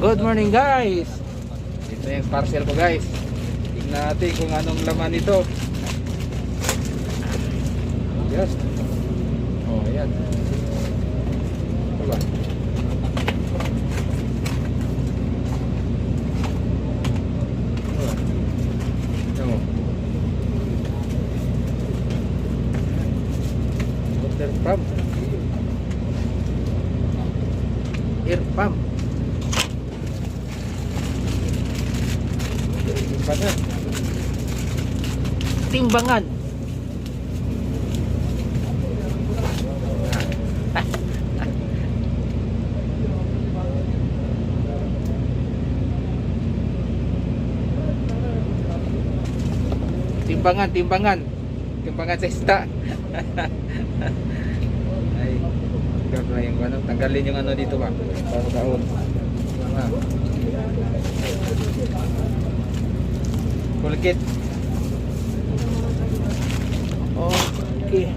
Good morning guys. Ito yung parcel ko guys. Tingnan natin kung anong laman ito. Yes. Oh, ayan. Ito ba? Ito mo. Water pump. Air pump. Timbangan. Timbangan. Timbangan sa isda. Ay, tignan na yung ano, tanggalin yung ano dito ba? Para taon. Full kit. Okay.